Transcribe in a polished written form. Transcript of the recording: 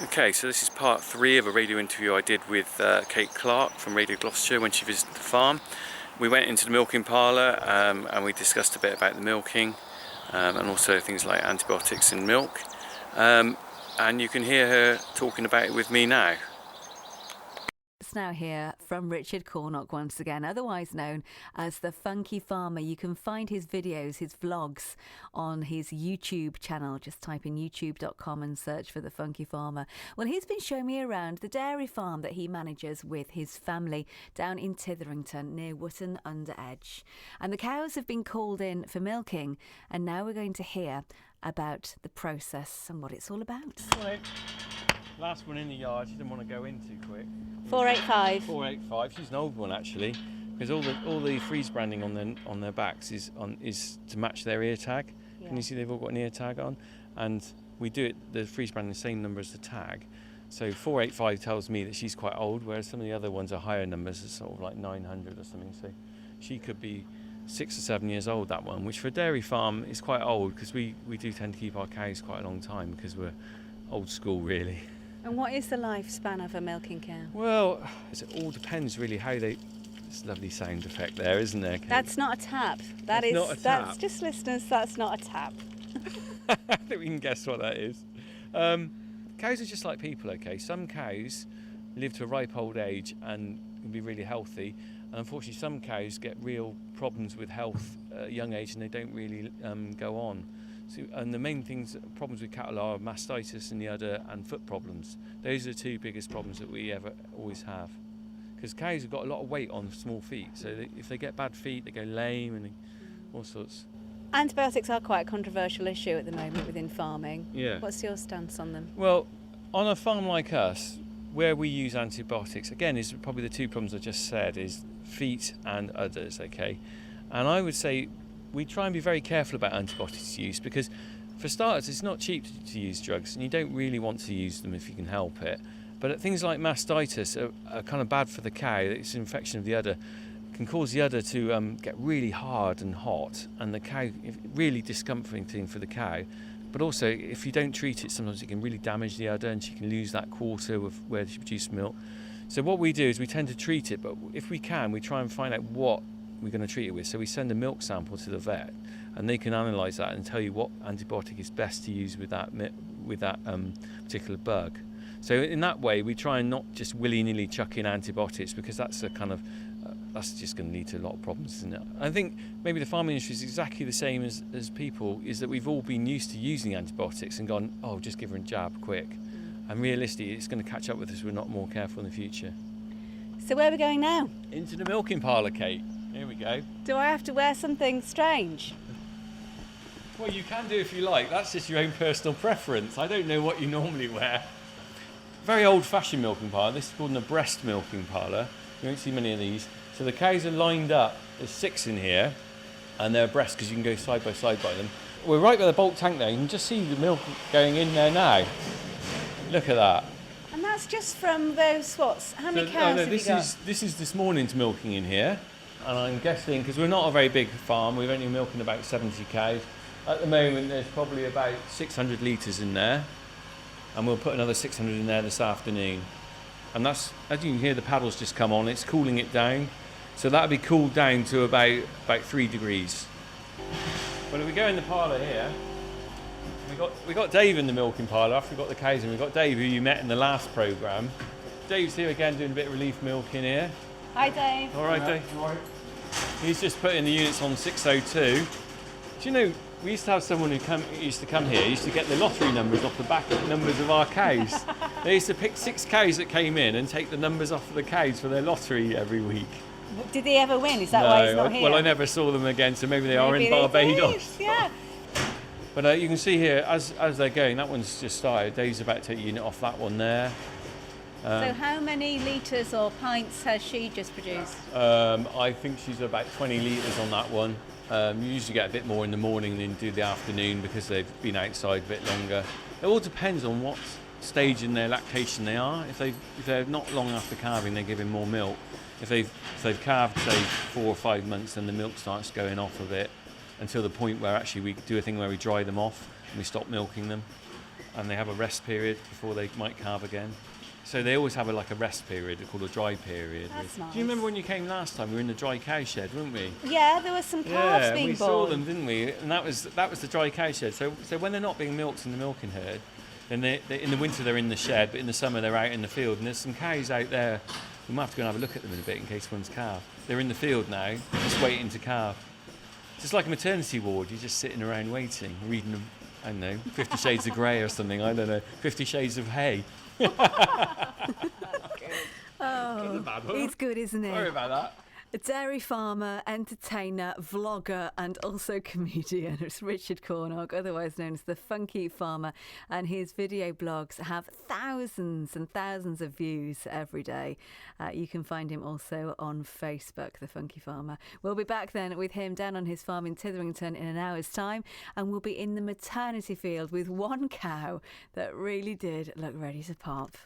Okay, so this is part 3 of a radio interview I did with Kate Clark from Radio Gloucestershire when she visited the farm. We went into the milking parlour and we discussed a bit about the milking and also things like antibiotics in milk. And you can hear her talking about it with me now. Let's now hear from Richard Cornock once again, otherwise known as the Funky Farmer. You can find his videos, his vlogs on his YouTube channel. Just type in youtube.com and search for the Funky Farmer. Well, he's been showing me around the dairy farm that he manages with his family down in Titherington near Wootton under Edge. And the cows have been called in for milking, and now we're going to hear about the process and what it's all about. Right. Last one in the yard, she didn't want to go in too quick. 485. 485. She's an old one actually, because all the freeze branding on their backs is to match their ear tag. Yeah. Can you see they've all got an ear tag on? And we do it the freeze branding the same number as the tag. So 485 tells me that she's quite old, whereas some of the other ones are higher numbers, sort of like 900 or something. So she could be 6 or 7 years old, that one, which for a dairy farm is quite old, because we do tend to keep our cows quite a long time because we're old school really. And what is the lifespan of a milking cow? Well, it all depends really how they... It's a lovely sound effect there, isn't there, Kate? That's not a tap. That's not a tap. That's just listeners, that's not a tap. I think we can guess what that is. Cows are just like people, okay? Some cows live to a ripe old age and can be really healthy. And unfortunately, some cows get real problems with health at a young age and they don't really go on. So, and the main problems with cattle are mastitis in the udder and foot problems. Those are the two biggest problems that we always have. Because cows have got a lot of weight on small feet, so if they get bad feet, they go lame and all sorts. Antibiotics are quite a controversial issue at the moment within farming. Yeah. What's your stance on them? Well, on a farm like us, where we use antibiotics, again, is probably the two problems I just said, is feet and udders, okay? And I would say we try and be very careful about antibiotics use because, for starters, it's not cheap to use drugs and you don't really want to use them if you can help it. But things like mastitis are kind of bad for the cow. It's an infection of the udder. Can cause the udder to get really hard and hot, and the cow, really discomforting for the cow. But also, if you don't treat it, sometimes it can really damage the udder and she can lose that quarter of where she produces milk. So what we do is we tend to treat it, but if we can, we try and find out what we're going to treat it with. So we send a milk sample to the vet and they can analyse that and tell you what antibiotic is best to use with that particular bug. So in that way we try and not just willy-nilly chuck in antibiotics, because that's that's just going to lead to a lot of problems, isn't it? I think maybe the farming industry is exactly the same as people, is that we've all been used to using antibiotics and gone, oh, just give her a jab quick. And realistically it's going to catch up with us if we're not more careful in the future. So where are we going now? Into the milking parlour, Kate. Here we go. Do I have to wear something strange? Well, you can do if you like. That's just your own personal preference. I don't know what you normally wear. Very old-fashioned milking parlour. This is called an abreast milking parlour. You won't see many of these. So the cows are lined up. There's 6 in here, and they're abreast because you can go side by side by them. We're right by the bulk tank there. You can just see the milk going in there now. Look at that. And that's just from those How many cows have you got? This is this morning's milking in here. And I'm guessing, because we're not a very big farm, we're only milking about 70 cows. At the moment there's probably about 600 litres in there, and we'll put another 600 in there this afternoon. And that's, as you can hear, the paddles just come on, it's cooling it down. So that'll be cooled down to about 3 degrees. But if we go in the parlour here, we got Dave in the milking parlour after we got the cows in. We've got Dave, who you met in the last programme. Dave's here again doing a bit of relief milking here. Hi Dave. All right, Dave. All right. He's just putting the units on 602. Do you know, we used to have someone who used to come here, used to get the lottery numbers off the back of the numbers of our cows. They used to pick 6 cows that came in and take the numbers off of the cows for their lottery every week. Did he ever win? Is that why he's not here? Well, I never saw them again, so maybe they are in Barbados. Yeah. But you can see here, as they're going, that one's just started. Dave's about to take the unit off that one there. So how many litres or pints has she just produced? I think she's about 20 litres on that one. You usually get a bit more in the morning than do the afternoon because they've been outside a bit longer. It all depends on what stage in their lactation they are. If they're not long after calving, they're giving more milk. If they've calved, say, 4 or 5 months, then the milk starts going off a bit until the point where actually we do a thing where we dry them off and we stop milking them. and they have a rest period before they might calve again. So they always have a rest period called a dry period. That's nice. Do you remember when you came last time? We were in the dry cow shed, weren't we? Yeah, there were some calves being we born. saw them, didn't we? And that was the dry cow shed. So when they're not being milked in the milking herd, then they in the winter they're in the shed, but in the summer they're out in the field. And there's some cows out there. We might have to go and have a look at them in a bit in case one's calved. They're in the field now, just waiting to calve. It's just like a maternity ward. You're just sitting around waiting, reading them. I don't know, 50 Shades of Grey or something. I don't know, 50 Shades of Hay. Oh, he's good, isn't he? Sorry about that. A dairy farmer, entertainer, vlogger and also comedian. It's Richard Cornock, otherwise known as the Funky Farmer, and his video blogs have thousands and thousands of views every day. You can find him also on Facebook, the Funky Farmer. We'll be back then with him down on his farm in Titherington in an hour's time, and we'll be in the maternity field with one cow that really did look ready to pop.